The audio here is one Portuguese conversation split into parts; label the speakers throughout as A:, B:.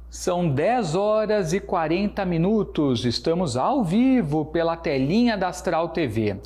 A: São 10 horas e 40 minutos, estamos ao vivo pela telinha da Astral TV.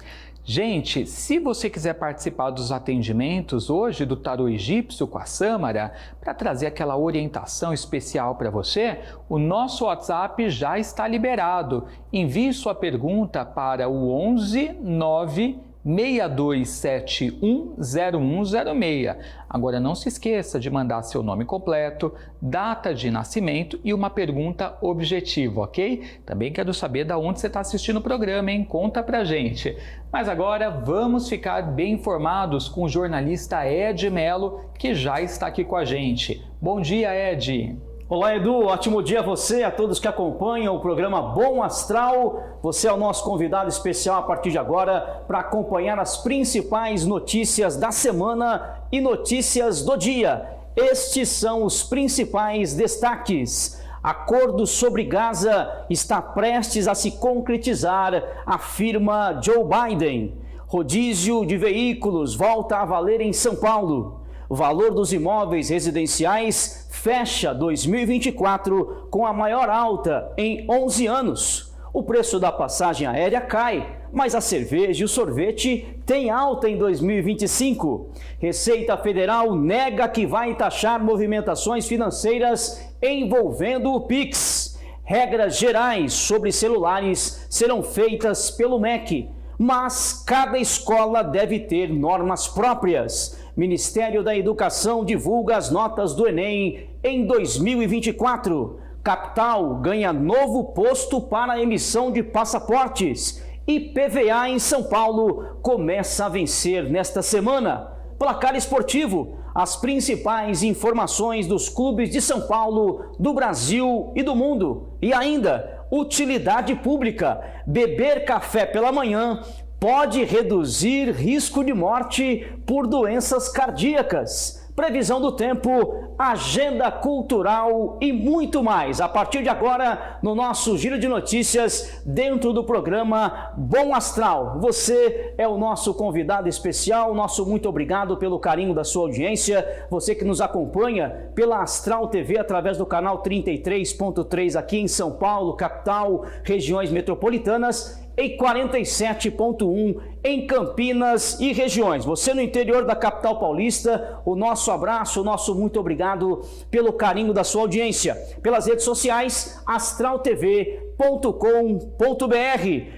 A: Gente, se você quiser participar dos atendimentos hoje do Tarô Egípcio com a Sâmara, para trazer aquela orientação especial para você, o nosso WhatsApp já está liberado. Envie sua pergunta para o 11 9 62710106. Agora não se esqueça de mandar seu nome completo, data de nascimento e uma pergunta objetiva, ok? Também quero saber de onde você está assistindo o programa, hein? Conta pra gente. Mas agora vamos ficar bem informados com o jornalista Ed Mello, que já está aqui com a gente. Bom dia, Ed!
B: Olá, Edu, ótimo dia a você, a todos que acompanham o programa Bom Astral. Você é o nosso convidado especial a partir de agora para acompanhar as principais notícias da semana e notícias do dia. Estes são os principais destaques. Acordo sobre Gaza está prestes a se concretizar, afirma Joe Biden. Rodízio de veículos volta a valer em São Paulo. O valor dos imóveis residenciais fecha 2024 com a maior alta em 11 anos. O preço da passagem aérea cai, mas a cerveja e o sorvete têm alta em 2025. Receita Federal nega que vai taxar movimentações financeiras envolvendo o Pix. Regras gerais sobre celulares serão feitas pelo MEC, mas cada escola deve ter normas próprias. Ministério da Educação divulga as notas do Enem em 2024. Capital ganha novo posto para a emissão de passaportes. IPVA em São Paulo começa a vencer nesta semana. Placar esportivo, as principais informações dos clubes de São Paulo, do Brasil e do mundo. E ainda, utilidade pública, beber café pela manhã pode reduzir risco de morte por doenças cardíacas. Previsão do tempo, agenda cultural e muito mais. A partir de agora, no nosso giro de notícias, dentro do programa Bom Astral. Você é o nosso convidado especial, nosso muito obrigado pelo carinho da sua audiência. Você que nos acompanha pela Astral TV através do canal 33.3 aqui em São Paulo, capital, regiões metropolitanas, em 47.1 em Campinas e regiões. Você no interior da capital paulista, o nosso abraço, o nosso muito obrigado pelo carinho da sua audiência. Pelas redes sociais, astraltv.com.br.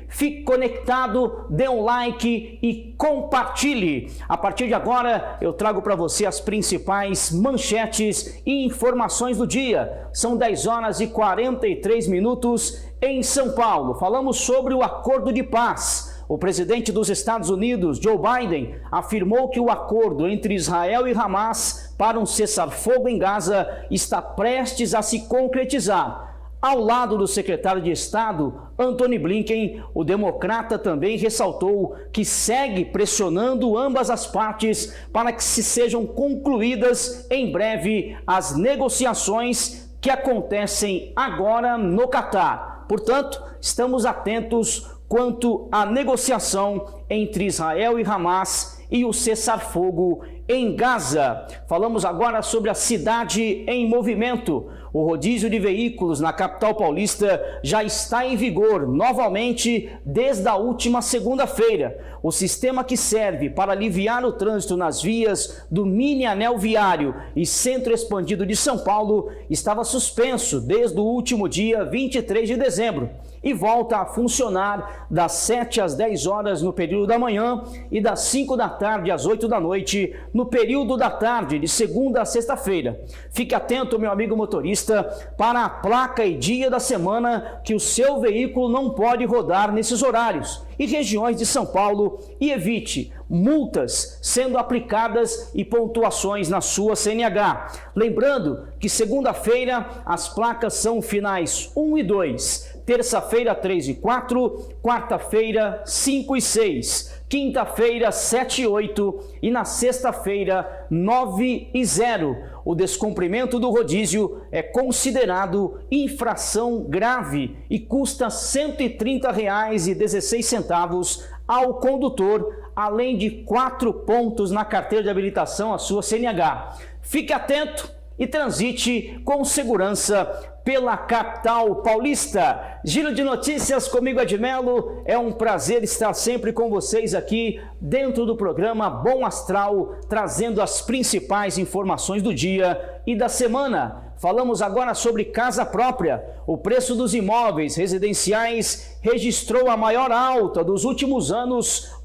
B: Fique conectado, dê um like e compartilhe. A partir de agora, eu trago para você as principais manchetes e informações do dia. São 10 horas e 43 minutos em São Paulo. Falamos sobre o acordo de paz. O presidente dos Estados Unidos, Joe Biden, afirmou que o acordo entre Israel e Hamas para um cessar-fogo em Gaza está prestes a se concretizar. Ao lado do secretário de Estado, Antony Blinken, o democrata também ressaltou que segue pressionando ambas as partes para que sejam concluídas em breve as negociações que acontecem agora no Catar. Portanto, estamos atentos quanto à negociação entre Israel e Hamas e o cessar-fogo em Gaza. Falamos agora sobre a cidade em movimento. O rodízio de veículos na capital paulista já está em vigor novamente desde a última segunda-feira. O sistema que serve para aliviar o trânsito nas vias do mini anel viário e centro expandido de São Paulo estava suspenso desde o último dia 23 de dezembro e volta a funcionar das 7 às 10 horas no período da manhã e das 5 da tarde às 8 da noite no período da tarde, de segunda a sexta-feira. Fique atento, meu amigo motorista, para a placa e dia da semana que o seu veículo não pode rodar nesses horários e regiões de São Paulo e evite multas sendo aplicadas e pontuações na sua CNH. Lembrando que segunda-feira as placas são finais 1 e 2, terça-feira 3 e 4, quarta-feira 5 e 6, quinta-feira 7 e 8 e na sexta-feira 9 e 0. O descumprimento do rodízio é considerado infração grave e custa R$ 130,16 ao condutor, além de 4 pontos na carteira de habilitação à sua CNH. Fique atento, e transite com segurança pela capital paulista. Giro de notícias comigo, Edmelo. É um prazer estar sempre com vocês aqui dentro do programa Bom Astral, trazendo as principais informações do dia e da semana. Falamos agora sobre casa própria. O preço dos imóveis residenciais registrou a maior alta dos últimos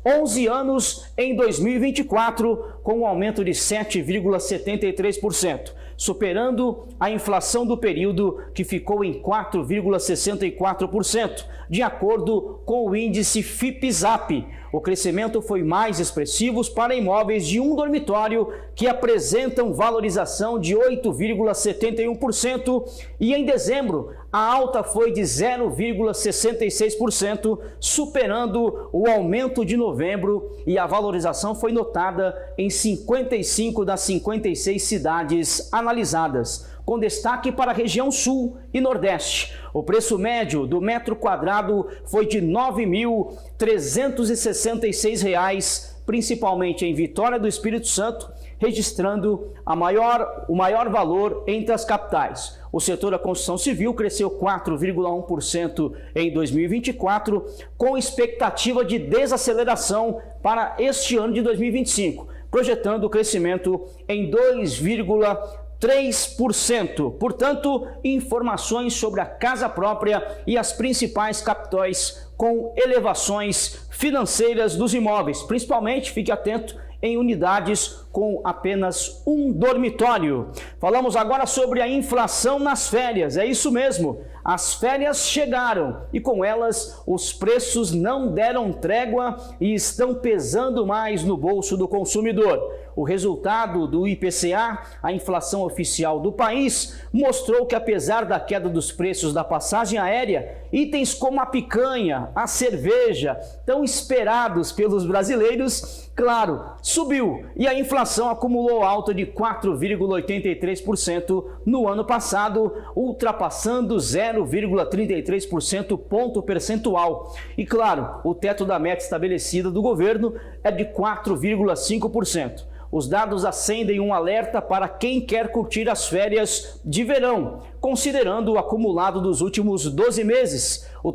B: 11 anos em 2024, com um aumento de 7,73%, superando a inflação do período, que ficou em 4,64%, de acordo com o índice FIPE-ZAP. O crescimento foi mais expressivo para imóveis de um dormitório, que apresentam valorização de 8,71%, e em dezembro a alta foi de 0,66%, superando o aumento de novembro, e a valorização foi notada em 55 das 56 cidades analisadas, com destaque para a região sul e nordeste. O preço médio do metro quadrado foi de R$ 9.366, principalmente em Vitória do Espírito Santo, registrando o maior valor entre as capitais. O setor da construção civil cresceu 4,1% em 2024, com expectativa de desaceleração para este ano de 2025, projetando o crescimento em 2,3%. Portanto, informações sobre a casa própria e as principais capitais com elevações financeiras dos imóveis. Principalmente, fique atento em unidades com apenas um dormitório. Falamos agora sobre a inflação nas férias. É isso mesmo, as férias chegaram e com elas os preços não deram trégua e estão pesando mais no bolso do consumidor. O resultado do IPCA, a inflação oficial do país, mostrou que, apesar da queda dos preços da passagem aérea, itens como a picanha, a cerveja, tão esperados pelos brasileiros, claro, subiu, e a inflação acumulou alta de 4,83% no ano passado, ultrapassando 0,33% ponto percentual. E claro, o teto da meta estabelecida do governo é de 4,5%. Os dados acendem um alerta para quem quer curtir as férias de verão, considerando o acumulado dos últimos 12 meses. A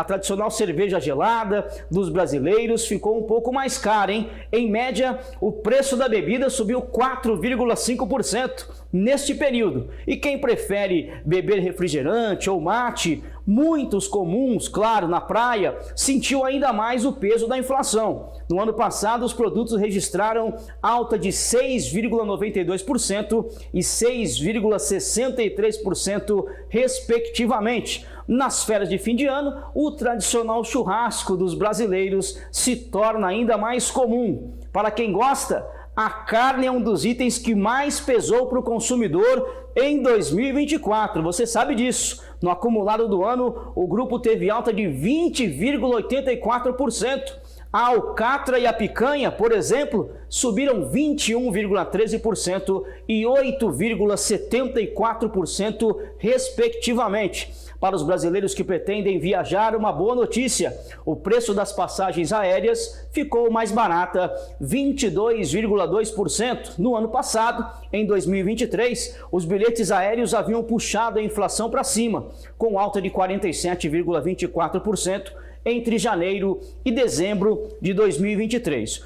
B: tradicional cerveja gelada dos brasileiros ficou um pouco mais cara, hein? Em média, o preço da bebida subiu 4,5% neste período. E quem prefere beber refrigerante ou mate, muitos comuns, claro, na praia, sentiu ainda mais o peso da inflação. No ano passado, os produtos registraram alta de 6,92% e 6,63%, respectivamente. Nas férias de fim de ano, o tradicional churrasco dos brasileiros se torna ainda mais comum. Para quem gosta, a carne é um dos itens que mais pesou para o consumidor em 2024, você sabe disso. No acumulado do ano, o grupo teve alta de 20,84%. A alcatra e a picanha, por exemplo, subiram 21,13% e 8,74%, respectivamente. Para os brasileiros que pretendem viajar, uma boa notícia: o preço das passagens aéreas ficou mais barata, 22,2%. No ano passado, em 2023, os bilhetes aéreos haviam puxado a inflação para cima, com alta de 47,24% entre janeiro e dezembro de 2023.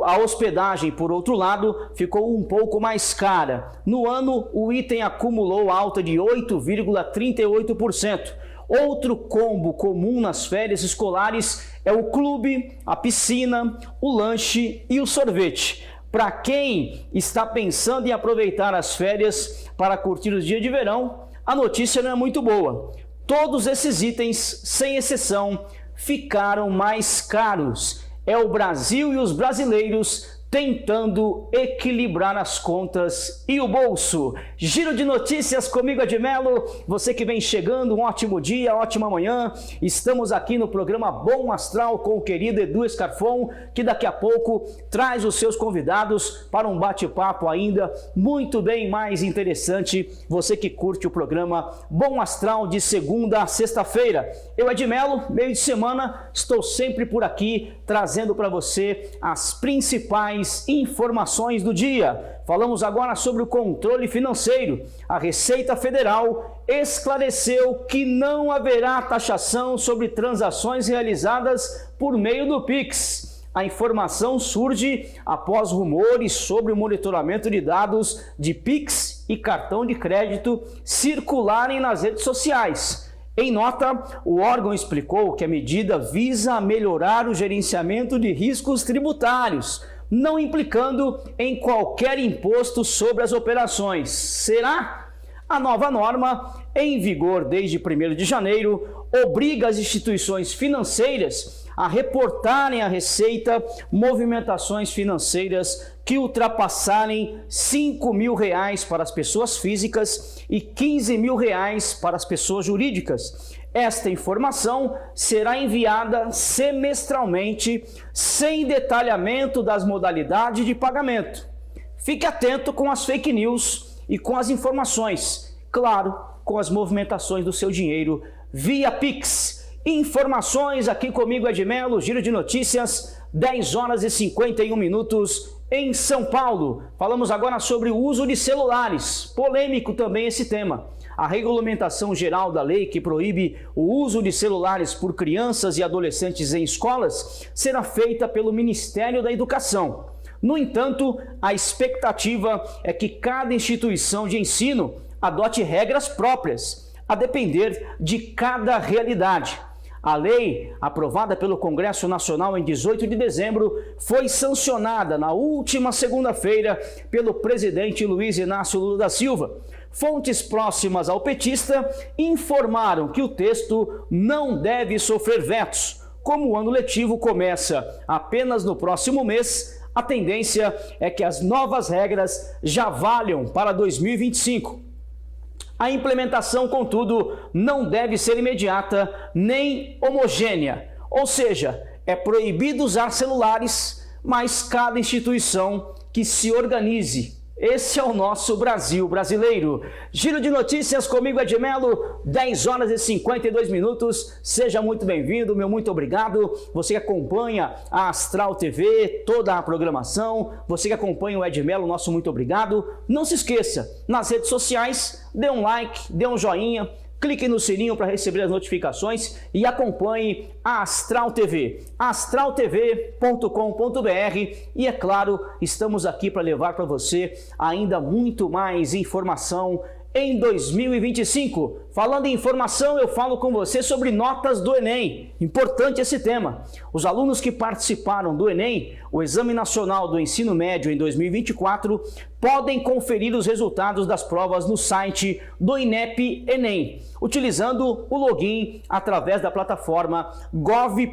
B: A hospedagem, por outro lado, ficou um pouco mais cara. No ano, o item acumulou alta de 8,38%. Outro combo comum nas férias escolares é o clube, a piscina, o lanche e o sorvete. Para quem está pensando em aproveitar as férias para curtir os dias de verão, a notícia não é muito boa. Todos esses itens, sem exceção, ficaram mais caros. É o Brasil e os brasileiros tentando equilibrar as contas e o bolso. Giro de notícias comigo, Edmelo. Você que vem chegando, um ótimo dia, ótima manhã. Estamos aqui no programa Bom Astral com o querido Edu Scarfon, que daqui a pouco traz os seus convidados para um bate-papo ainda muito bem mais interessante. Você que curte o programa Bom Astral de segunda a sexta-feira. Eu, Edmelo, meio de semana, estou sempre por aqui trazendo para você as principais principais informações do dia. Falamos agora sobre o controle financeiro. A Receita Federal esclareceu que não haverá taxação sobre transações realizadas por meio do Pix. A informação surge após rumores sobre o monitoramento de dados de Pix e cartão de crédito circularem nas redes sociais. Em nota, o órgão explicou que a medida visa melhorar o gerenciamento de riscos tributários, não implicando em qualquer imposto sobre as operações. Será? A nova norma, em vigor desde 1º de janeiro, obriga as instituições financeiras a reportarem à Receita movimentações financeiras que ultrapassarem R$ 5.000 para as pessoas físicas e R$ 15.000 para as pessoas jurídicas. Esta informação será enviada semestralmente, sem detalhamento das modalidades de pagamento. Fique atento com as fake news e com as informações, claro, com as movimentações do seu dinheiro via Pix. Informações aqui comigo, Ed Melo, Giro de Notícias, 10 horas e 51 minutos em São Paulo. Falamos agora sobre o uso de celulares. Polêmico também esse tema. A regulamentação geral da lei que proíbe o uso de celulares por crianças e adolescentes em escolas será feita pelo Ministério da Educação. No entanto, a expectativa é que cada instituição de ensino adote regras próprias, a depender de cada realidade. A lei, aprovada pelo Congresso Nacional em 18 de dezembro, foi sancionada na última segunda-feira pelo presidente Luiz Inácio Lula da Silva. Fontes próximas ao petista informaram que o texto não deve sofrer vetos. Como o ano letivo começa apenas no próximo mês, a tendência é que as novas regras já valham para 2025. A implementação, contudo, não deve ser imediata nem homogênea, ou seja, é proibido usar celulares, mas cada instituição que se organize. Esse é o nosso Brasil brasileiro. Giro de Notícias comigo, Ed Melo, 10 horas e 52 minutos. Seja muito bem-vindo, meu muito obrigado. Você que acompanha a Astral TV, toda a programação, você que acompanha o Ed Melo, nosso muito obrigado. Não se esqueça, nas redes sociais, dê um like, dê um joinha, clique no sininho para receber as notificações e acompanhe a Astral TV, astraltv.com.br, e é claro, estamos aqui para levar para você ainda muito mais informação em 2025. Falando em informação, eu falo com você sobre notas do Enem. Importante esse tema. Os alunos que participaram do Enem, o Exame Nacional do Ensino Médio em 2024, podem conferir os resultados das provas no site do INEP Enem, utilizando o login através da plataforma gov.br.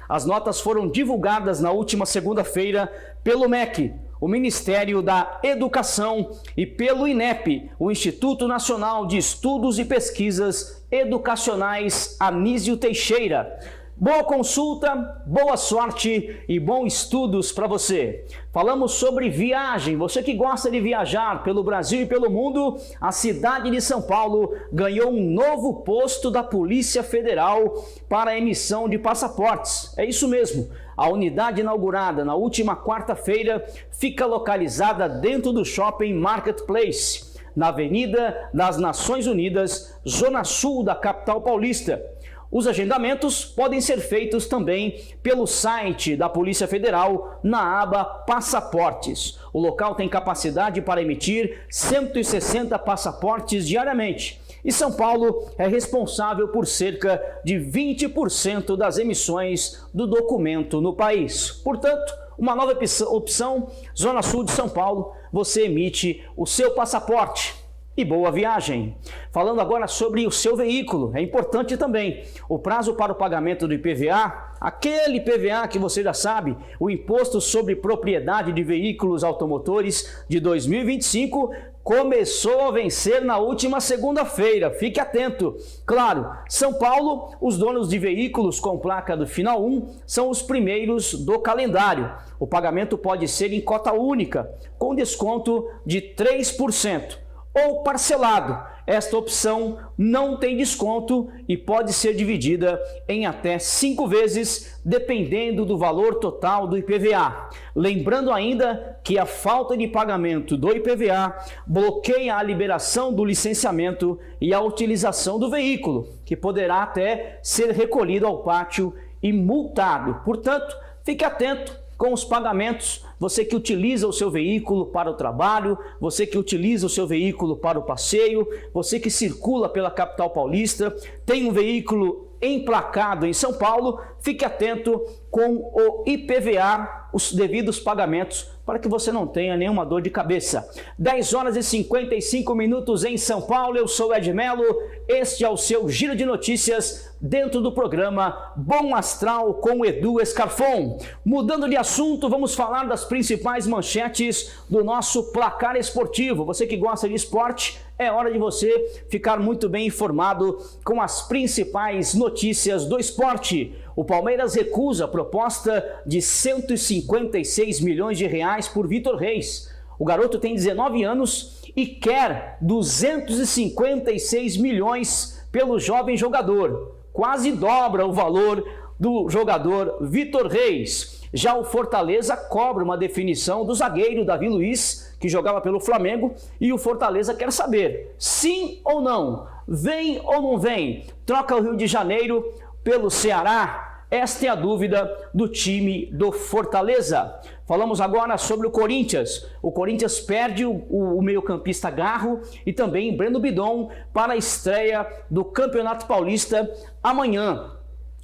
B: As notas foram divulgadas na última segunda-feira pelo MEC, o Ministério da Educação, e pelo INEP, o Instituto Nacional de Estudos e Pesquisas Educacionais Anísio Teixeira. Boa consulta, boa sorte e bons estudos para você. Falamos sobre viagem. Você que gosta de viajar pelo Brasil e pelo mundo, a cidade de São Paulo ganhou um novo posto da Polícia Federal para a emissão de passaportes. É isso mesmo. A unidade inaugurada na última quarta-feira fica localizada dentro do Shopping Marketplace, na Avenida das Nações Unidas, Zona Sul da capital paulista. Os agendamentos podem ser feitos também pelo site da Polícia Federal na aba Passaportes. O local tem capacidade para emitir 160 passaportes diariamente. E São Paulo é responsável por cerca de 20% das emissões do documento no país. Portanto, uma nova opção, Zona Sul de São Paulo, você emite o seu passaporte. E boa viagem! Falando agora sobre o seu veículo, é importante também o prazo para o pagamento do IPVA, aquele IPVA que você já sabe, o Imposto sobre Propriedade de Veículos Automotores de 2025, começou a vencer na última segunda-feira. Fique atento. Claro, São Paulo, os donos de veículos com placa do final 1 são os primeiros do calendário. O pagamento pode ser em cota única, com desconto de 3%. Ou parcelado Esta opção não tem desconto e pode ser dividida em até 5 vezes, dependendo do valor total do IPVA. Lembrando ainda que a falta de pagamento do IPVA bloqueia a liberação do licenciamento e a utilização do veículo, que poderá até ser recolhido ao pátio e multado. Portanto, fique atento com os pagamentos, você que utiliza o seu veículo para o trabalho, você que utiliza o seu veículo para o passeio, você que circula pela capital paulista, tem um veículo emplacado em São Paulo, fique atento com o IPVA, os devidos pagamentos, para que você não tenha nenhuma dor de cabeça. 10 horas e 55 minutos em São Paulo, eu sou Ed Melo, este é o seu Giro de Notícias dentro do programa Bom Astral com Edu Escarfon. Mudando de assunto, vamos falar das principais manchetes do nosso placar esportivo. Você que gosta de esporte, é hora de você ficar muito bem informado com as principais notícias do esporte. O Palmeiras recusa a proposta de 156 milhões de reais por Vitor Reis. O garoto tem 19 anos e quer 256 milhões pelo jovem jogador. Quase dobra o valor do jogador Vitor Reis. Já o Fortaleza cobra uma definição do zagueiro Davi Luiz, que jogava pelo Flamengo, e o Fortaleza quer saber, sim ou não, vem ou não vem, troca o Rio de Janeiro pelo Ceará? Esta é a dúvida do time do Fortaleza. Falamos agora sobre o Corinthians. O Corinthians perde o meio-campista Garro e também Breno Bidon para a estreia do Campeonato Paulista amanhã.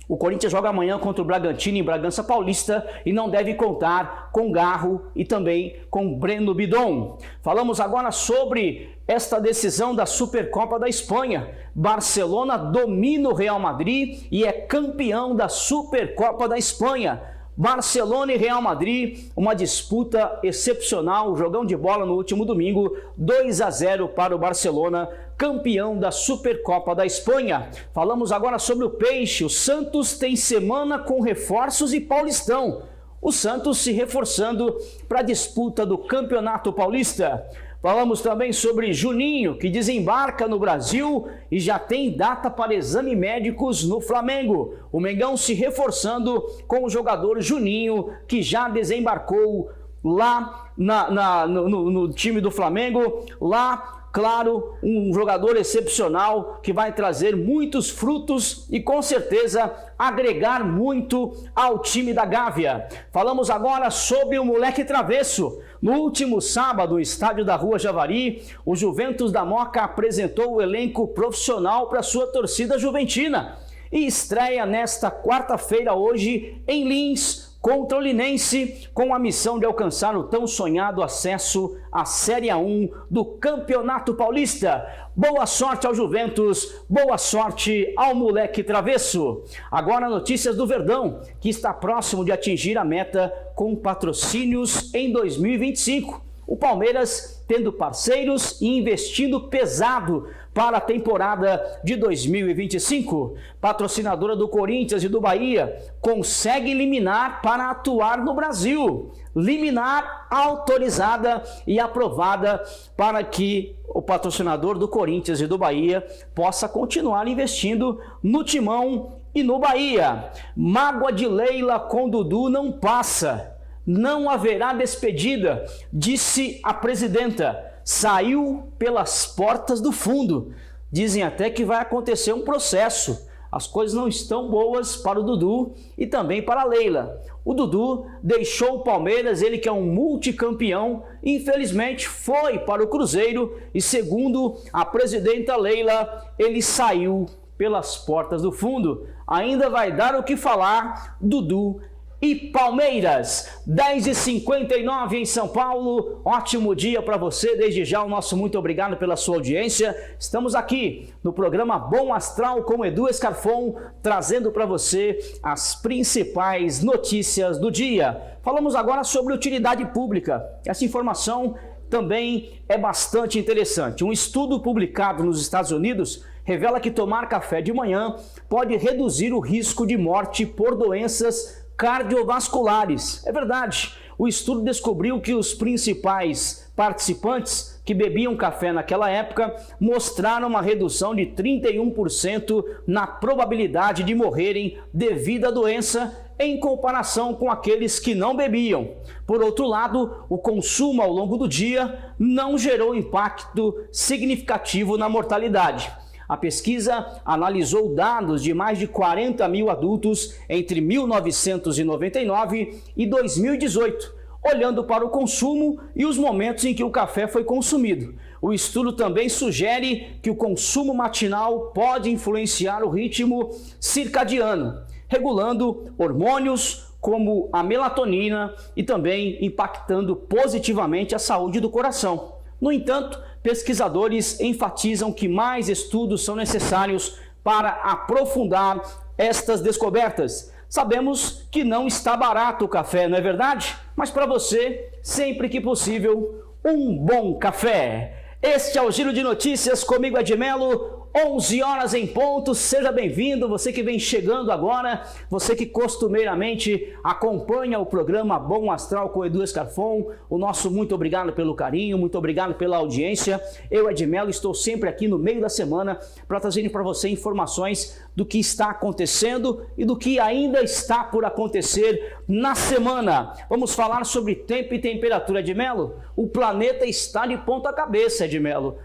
B: O Corinthians joga amanhã contra o Bragantino em Bragança Paulista e não deve contar com Garro e também com Breno Bidon. Falamos agora sobre esta decisão da Supercopa da Espanha. Barcelona domina o Real Madrid e é campeão da Supercopa da Espanha. Barcelona e Real Madrid, uma disputa excepcional, jogão de bola no último domingo, 2-0 para o Barcelona, campeão da Supercopa da Espanha. Falamos agora sobre o Peixe. O Santos tem semana com reforços e Paulistão. O Santos se reforçando para a disputa do Campeonato Paulista. Falamos também sobre Juninho, que desembarca no Brasil e já tem data para exame médicos no Flamengo. O Mengão se reforçando com o jogador Juninho, que já desembarcou lá no time do Flamengo, lá. Claro, um jogador excepcional que vai trazer muitos frutos e com certeza agregar muito ao time da Gávea. Falamos agora sobre o moleque travesso. No último sábado, no estádio da Rua Javari, o Juventus da Moca apresentou o elenco profissional para sua torcida juventina e estreia nesta quarta-feira hoje em Lins, contra o Linense, com a missão de alcançar o tão sonhado acesso à Série A1 do Campeonato Paulista. Boa sorte ao Juventus, boa sorte ao moleque travesso. Agora notícias do Verdão, que está próximo de atingir a meta com patrocínios em 2025. O Palmeiras tendo parceiros e investindo pesado para a temporada de 2025. Patrocinadora do Corinthians e do Bahia consegue liminar para atuar no Brasil. Liminar autorizada e aprovada para que o patrocinador do Corinthians e do Bahia possa continuar investindo no Timão e no Bahia. Mágoa de Leila com Dudu não passa. Não haverá despedida, disse a presidenta. Saiu pelas portas do fundo. Dizem até que vai acontecer um processo. As coisas não estão boas para o Dudu e também para a Leila. O Dudu deixou o Palmeiras, ele que é um multicampeão, infelizmente foi para o Cruzeiro e, segundo a presidenta Leila, ele saiu pelas portas do fundo. Ainda vai dar o que falar, Dudu e Palmeiras. 10h59 em São Paulo, ótimo dia para você, desde já o nosso muito obrigado pela sua audiência. Estamos aqui no programa Bom Astral com Edu Escarfon, trazendo para você as principais notícias do dia. Falamos agora sobre utilidade pública. Essa informação também é bastante interessante. Um estudo publicado nos Estados Unidos revela que tomar café de manhã pode reduzir o risco de morte por doenças cardiovasculares. É verdade, o estudo descobriu que os principais participantes que bebiam café naquela época mostraram uma redução de 31% na probabilidade de morrerem devido à doença em comparação com aqueles que não bebiam. Por outro lado, o consumo ao longo do dia não gerou impacto significativo na mortalidade. A pesquisa analisou dados de mais de 40 mil adultos entre 1999 e 2018, olhando para o consumo e os momentos em que o café foi consumido. O estudo também sugere que o consumo matinal pode influenciar o ritmo circadiano, regulando hormônios como a melatonina e também impactando positivamente a saúde do coração. No entanto, pesquisadores enfatizam que mais estudos são necessários para aprofundar estas descobertas. Sabemos que não está barato o café, não é verdade? Mas para você, sempre que possível, um bom café. Este é o Giro de Notícias, comigo Ed Melo, 11 horas em ponto. Seja bem-vindo, você que vem chegando agora, você que costumeiramente acompanha o programa Bom Astral com Edu Escarfon, o nosso muito obrigado pelo carinho, muito obrigado pela audiência. Eu, Ed Melo, estou sempre aqui no meio da semana para trazer para você informações do que está acontecendo e do que ainda está por acontecer na semana. Vamos falar sobre tempo e temperatura, Ed Melo. O planeta está de ponta cabeça, Ed Melo.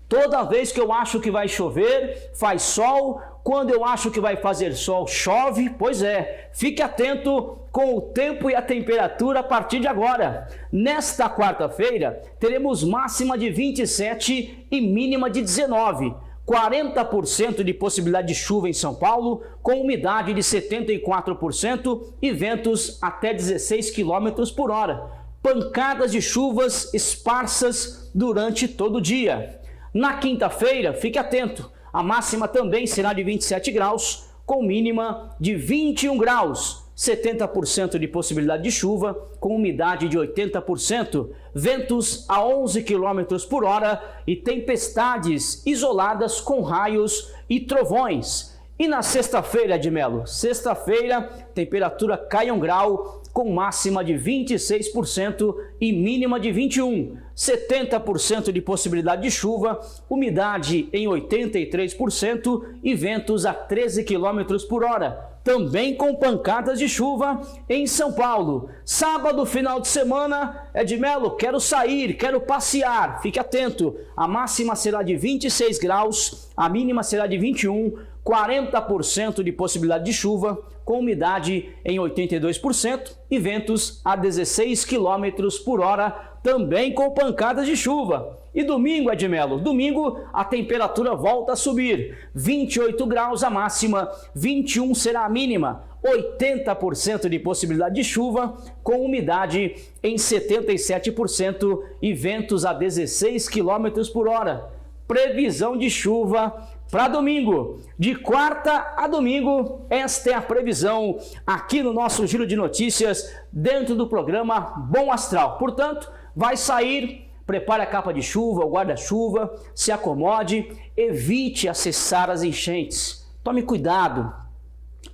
B: Toda vez que eu acho que vai chover, faz sol. Quando eu acho que vai fazer sol, chove. Pois é, fique atento com o tempo e a temperatura a partir de agora. Nesta quarta-feira, teremos máxima de 27 e mínima de 19. 40% de possibilidade de chuva em São Paulo, com umidade de 74% e ventos até 16 km por hora. Pancadas de chuvas esparsas durante todo o dia. Na quinta-feira, fique atento, a máxima também será de 27 graus, com mínima de 21 graus, 70% de possibilidade de chuva, com umidade de 80%, ventos a 11 km por hora e tempestades isoladas com raios e trovões. E na sexta-feira, Ed Melo, sexta-feira, temperatura cai 1 grau, com máxima de 26% e mínima de 21%, 70% de possibilidade de chuva, umidade em 83% e ventos a 13 km por hora, também com pancadas de chuva em São Paulo. Sábado, final de semana, Ed Melo, quero sair, quero passear, fique atento, a máxima será de 26 graus, a mínima será de 21, 40% de possibilidade de chuva, com umidade em 82% e ventos a 16 km por hora, também com pancadas de chuva. E domingo, Ed Melo, domingo a temperatura volta a subir, 28 graus a máxima, 21 será a mínima, 80% de possibilidade de chuva, com umidade em 77% e ventos a 16 km por hora. Previsão de chuva para domingo, de quarta a domingo, esta é a previsão aqui no nosso Giro de Notícias, dentro do programa Bom Astral. Portanto, vai sair, prepare a capa de chuva, o guarda-chuva, se acomode, evite acessar as enchentes. Tome cuidado,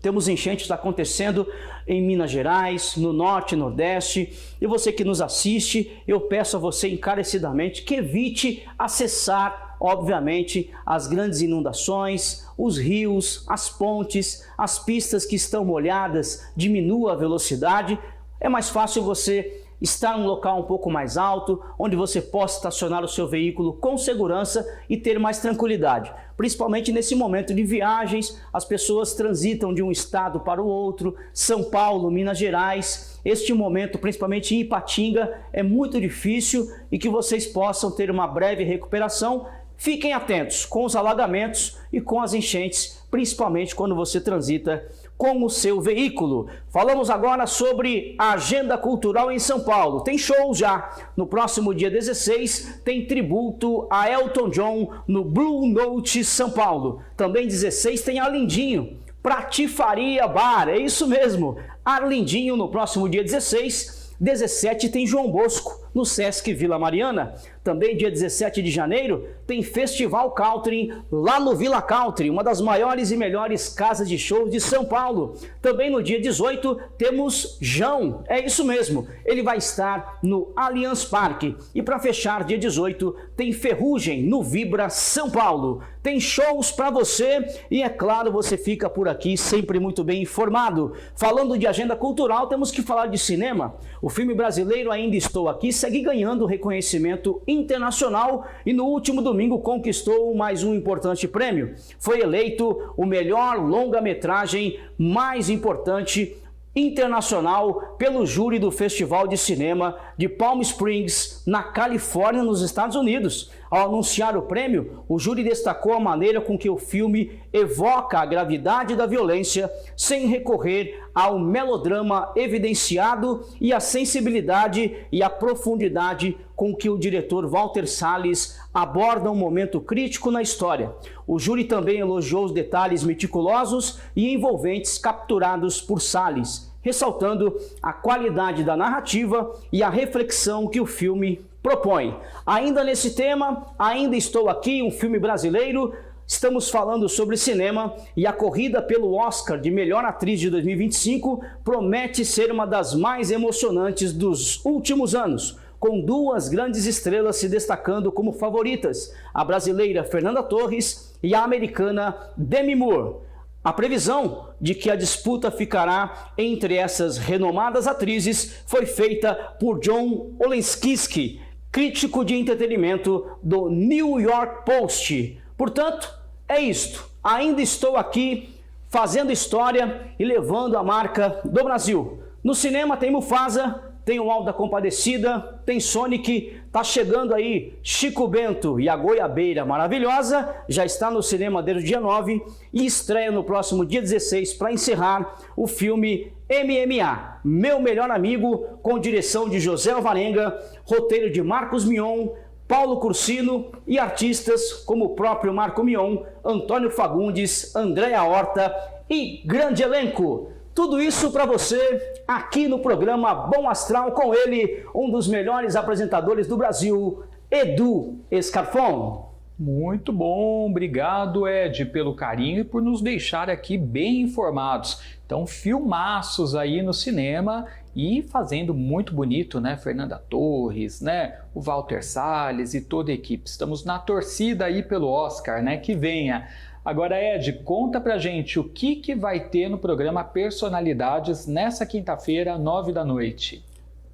B: temos enchentes acontecendo em Minas Gerais, no Norte e Nordeste, e você que nos assiste, eu peço a você encarecidamente que evite acessar, obviamente, as grandes inundações, os rios, as pontes, as pistas que estão molhadas, diminua a velocidade. É mais fácil você estar em um local um pouco mais alto, onde você possa estacionar o seu veículo com segurança e ter mais tranquilidade. Principalmente nesse momento de viagens, as pessoas transitam de um estado para o outro, São Paulo, Minas Gerais. Este momento, principalmente em Ipatinga, é muito difícil e que vocês possam ter uma breve recuperação. Fiquem atentos com os alagamentos e com as enchentes, principalmente quando você transita com o seu veículo. Falamos agora sobre a agenda cultural em São Paulo. Tem show já. No próximo dia 16 tem tributo a Elton John no Blue Note São Paulo. Também 16 tem Arlindinho, Pratifaria Bar, é isso mesmo, Arlindinho no próximo dia 16. 17 tem João Bosco, no Sesc Vila Mariana. Também dia 17 de janeiro tem Festival Country lá no Vila Country, uma das maiores e melhores casas de shows de São Paulo. Também no dia 18 temos João, é isso mesmo, ele vai estar no Allianz Parque. E para fechar dia 18 tem Ferrugem no Vibra São Paulo. Tem shows para você e é claro, você fica por aqui sempre muito bem informado. Falando de agenda cultural, temos que falar de cinema. O filme brasileiro Ainda Estou Aqui segue ganhando reconhecimento internacional e no último domingo conquistou mais um importante prêmio. Foi eleito o melhor longa-metragem mais importante internacional pelo júri do Festival de Cinema de Palm Springs, na Califórnia, nos Estados Unidos. Ao anunciar o prêmio, o júri destacou a maneira com que o filme evoca a gravidade da violência sem recorrer ao melodrama evidenciado e a sensibilidade e a profundidade com que o diretor Walter Salles aborda um momento crítico na história. O júri também elogiou os detalhes meticulosos e envolventes capturados por Salles, ressaltando a qualidade da narrativa e a reflexão que o filme propõe. Ainda nesse tema, Ainda Estou Aqui, um filme brasileiro. Estamos falando sobre cinema e a corrida pelo Oscar de Melhor Atriz de 2025 promete ser uma das mais emocionantes dos últimos anos, com duas grandes estrelas se destacando como favoritas, a brasileira Fernanda Torres e a americana Demi Moore. A previsão de que a disputa ficará entre essas renomadas atrizes foi feita por John Olenkowski, crítico de entretenimento do New York Post. Portanto, é isto. Ainda estou aqui fazendo história e levando a marca do Brasil. No cinema tem Mufasa, tem o Auto da Compadecida, tem Sonic, tá chegando aí Chico Bento e a Goiabeira Maravilhosa, já está no cinema desde o dia 9 e estreia no próximo dia 16 para encerrar o filme MMA, Meu Melhor Amigo, com direção de José Alvarenga, roteiro de Marcos Mion, Paulo Cursino e artistas como o próprio Marco Mion, Antônio Fagundes, Andréa Horta e grande elenco. Tudo isso para você aqui no programa Bom Astral com ele, um dos melhores apresentadores do Brasil, Edu Scarfon.
A: Muito bom, obrigado Ed pelo carinho e por nos deixar aqui bem informados. Então, filmaços aí no cinema e fazendo muito bonito, né? Fernanda Torres, né? O Walter Salles e toda a equipe. Estamos na torcida aí pelo Oscar, né? Que venha. Agora, Ed, conta pra gente o que vai ter no programa Personalidades nessa quinta-feira, 9 da noite.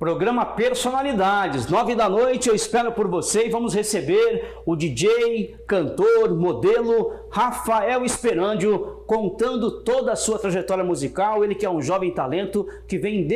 B: Programa Personalidades, 9 da noite, eu espero por você e vamos receber o DJ, cantor, modelo Rafael Esperandio, contando toda a sua trajetória musical. Ele que é um jovem talento que vem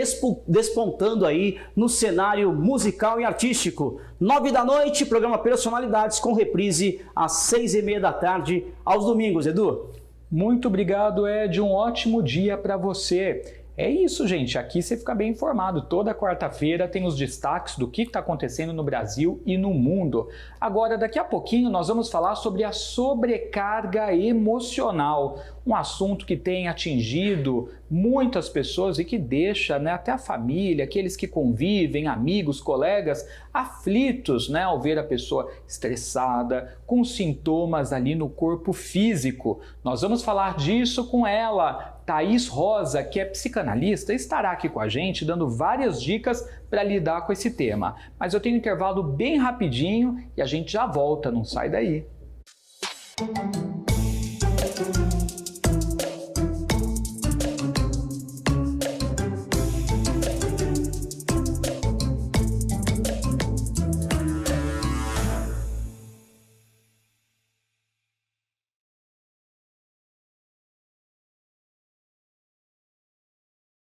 B: despontando aí no cenário musical e artístico. 9 da noite, programa Personalidades com reprise às 6h30 da tarde aos domingos. Edu?
A: Muito obrigado, Ed, um ótimo dia para você. É isso, gente. Aqui você fica bem informado. Toda quarta-feira tem os destaques do que está acontecendo no Brasil e no mundo. Agora, daqui a pouquinho, nós vamos falar sobre a sobrecarga emocional. Um assunto que tem atingido muitas pessoas e que deixa, né, até a família, aqueles que convivem, amigos, colegas, aflitos, né, ao ver a pessoa estressada, com sintomas ali no corpo físico. Nós vamos falar disso com ela, Thaís Rosa, que é psicanalista, estará aqui com a gente dando várias dicas para lidar com esse tema. Mas eu tenho um intervalo bem rapidinho e a gente já volta, não sai daí.